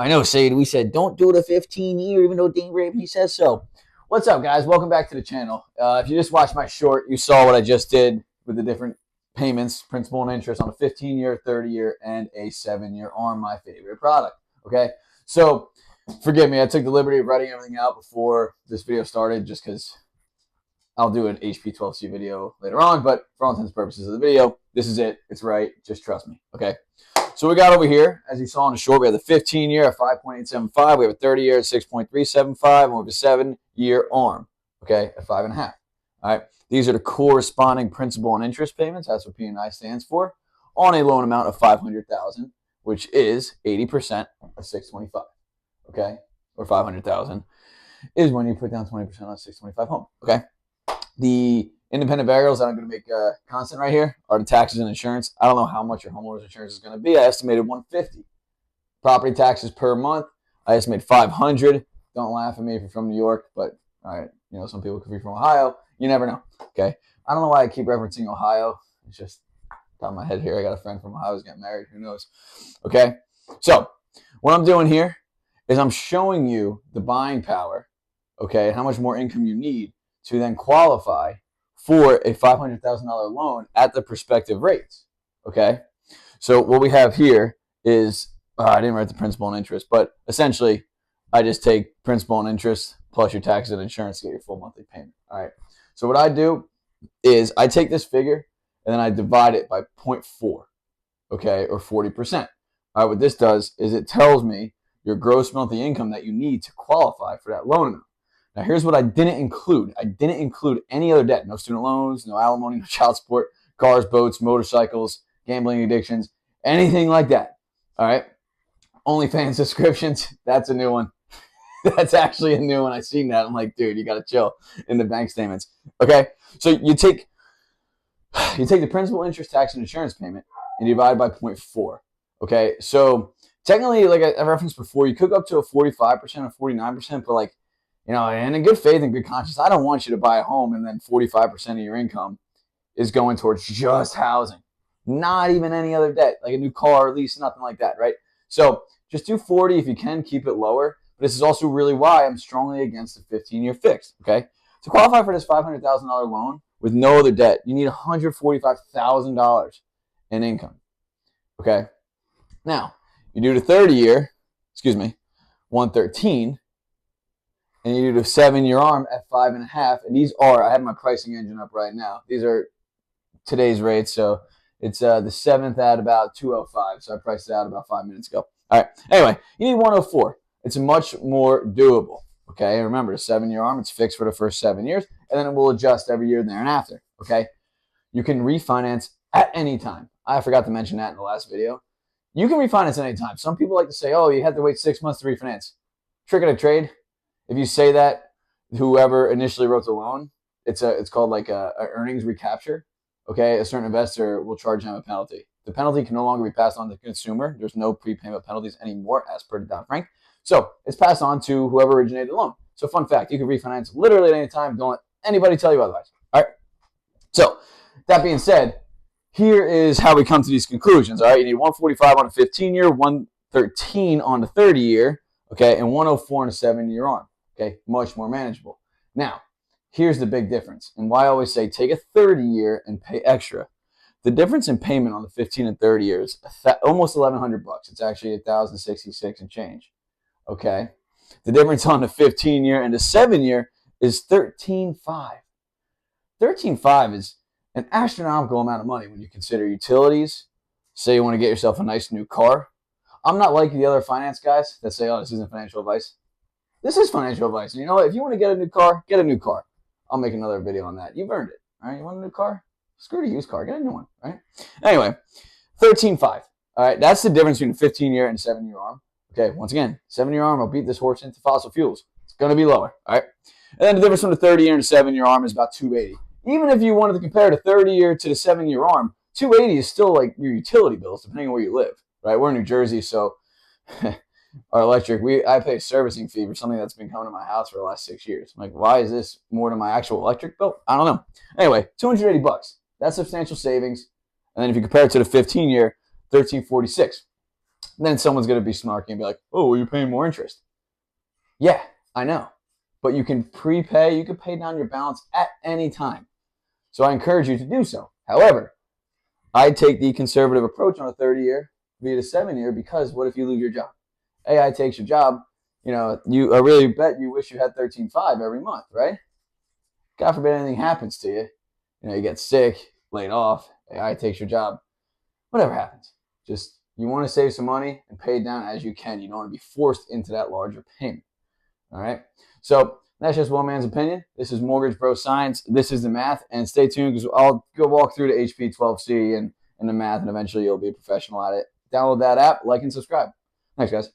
I know, Sade. We said don't do the 15-year, even though Dane Ramsey says so. What's up, guys? Welcome back to the channel. If you just watched my short, you saw what I just did with the different payments, principal and interest on a 15-year, 30-year, and a 7-year ARM, my favorite product. Okay, so forgive me. I took the liberty of writing everything out before this video started, just because I'll do an HP12C video later on. But for all intents and purposes of the video, this is it. It's right. Just trust me. Okay. So we got over here, as you saw in the short, we have the 15-year at 5.875, we have a 30-year at 6.375, and we have a 7-year ARM, okay, at 5.5. All right, these are the corresponding principal and interest payments. That's what P&I stands for, on a loan amount of $500,000, which is 80% of 625, okay, or 500,000 is when you put down 20% on 625 home, okay. The independent variables that I'm going to make constant right here are the taxes and insurance. I don't know how much your homeowner's insurance is going to be. I estimated $150. Property taxes per month, I estimate $500. Don't laugh at me if you're from New York, but all right, you know, some people could be from Ohio. You never know, okay? I don't know why I keep referencing Ohio. It's just top of my head here. I got a friend from Ohio who's getting married. Who knows? Okay, so what I'm doing here is I'm showing you the buying power, okay, and how much more income you need to then qualify for a $500,000 loan at the prospective rates, okay? So what we have here is, I didn't write the principal and interest, but essentially I just take principal and interest plus your taxes and insurance to get your full monthly payment, all right? So what I do is I take this figure and then I divide it by 0.4, okay, or 40%. All right, what this does is it tells me your gross monthly income that you need to qualify for that loan amount. Now, here's what I didn't include. I didn't include any other debt. No student loans, no alimony, no child support, cars, boats, motorcycles, gambling addictions, anything like that. All right? OnlyFans subscriptions, that's a new one. That's actually a new one. I seen that. I'm like, dude, you got to chill in the bank statements. Okay? So you take the principal, interest, tax, and insurance payment and you divide by 0.4. Okay? So technically, like I referenced before, you could go up to a 45% or 49%, but like, you know, and in good faith and good conscience, I don't want you to buy a home and then 45% of your income is going towards just housing, not even any other debt, like a new car, lease, nothing like that, right? So just do 40 if you can, keep it lower. But this is also really why I'm strongly against the 15-year fixed, okay? To qualify for this $500,000 loan with no other debt, you need $145,000 in income, okay? Now, you do the 30-year, 113, and you do the 7-year ARM at 5.5. And these are, I have my pricing engine up right now. These are today's rates. So it's the 7th at about 205. So I priced it out about 5 minutes ago. All right. Anyway, you need 104. It's much more doable. Okay. Remember, the 7-year ARM, it's fixed for the first 7 years, and then it will adjust every year thereafter. Okay. You can refinance at any time. I forgot to mention that in the last video. You can refinance at any time. Some people like to say, oh, you have to wait 6 months to refinance. Trick of the trade. If you say that, whoever initially wrote the loan, it's called like a earnings recapture. Okay, a certain investor will charge them a penalty. The penalty can no longer be passed on to the consumer. There's no prepayment penalties anymore, as per Dodd-Frank. So it's passed on to whoever originated the loan. So fun fact, you can refinance literally at any time. Don't let anybody tell you otherwise. All right. So that being said, here is how we come to these conclusions. All right, you need 145 on a 15-year, 113 on the 30-year, okay, and 104 on a 7-year ARM. Okay, much more manageable. Now, here's the big difference, and why I always say take a 30-year and pay extra. The difference in payment on the 15 and 30 years, almost $1,100 bucks. It's actually $1,066 and change. Okay, the difference on the 15-year and the 7-year is $13,500. $13,500 is an astronomical amount of money when you consider utilities. Say you want to get yourself a nice new car. I'm not like the other finance guys that say, oh, this isn't financial advice. This is financial advice. And you know what? If you want to get a new car, get a new car. I'll make another video on that. You've earned it. All right? You want a new car? Screw the used car. Get a new one. Right? Anyway, 13.5. All right? That's the difference between a 15-year and a 7-year ARM. Okay, once again, 7-year ARM, I'll beat this horse into fossil fuels. It's going to be lower. All right? And then the difference from the 30-year and the 7-year ARM is about 280. Even if you wanted to compare the 30-year to the 7-year ARM, 280 is still like your utility bills, depending on where you live. Right? We're in New Jersey, so our electric, I pay a servicing fee for something that's been coming to my house for the last 6 years. I'm like, why is this more than my actual electric bill? I don't know. Anyway, $280. That's substantial savings. And then if you compare it to the 15-year, $1,346. And then someone's going to be snarky and be like, oh, well, you're paying more interest. Yeah, I know. But you can prepay, you can pay down your balance at any time. So I encourage you to do so. However, I take the conservative approach on a 30-year via the 7-year because what if you lose your job? AI takes your job. I really bet you wish you had 13.5 every month, right? God forbid anything happens to you. You get sick, laid off, AI takes your job. Whatever happens, just you want to save some money and pay it down as you can. You don't want to be forced into that larger payment. All right. So that's just one man's opinion. This is Mortgage Bro Science. This is the math. And stay tuned because I'll go walk through the HP12C and the math, and eventually you'll be a professional at it. Download that app, like, and subscribe. Thanks, guys.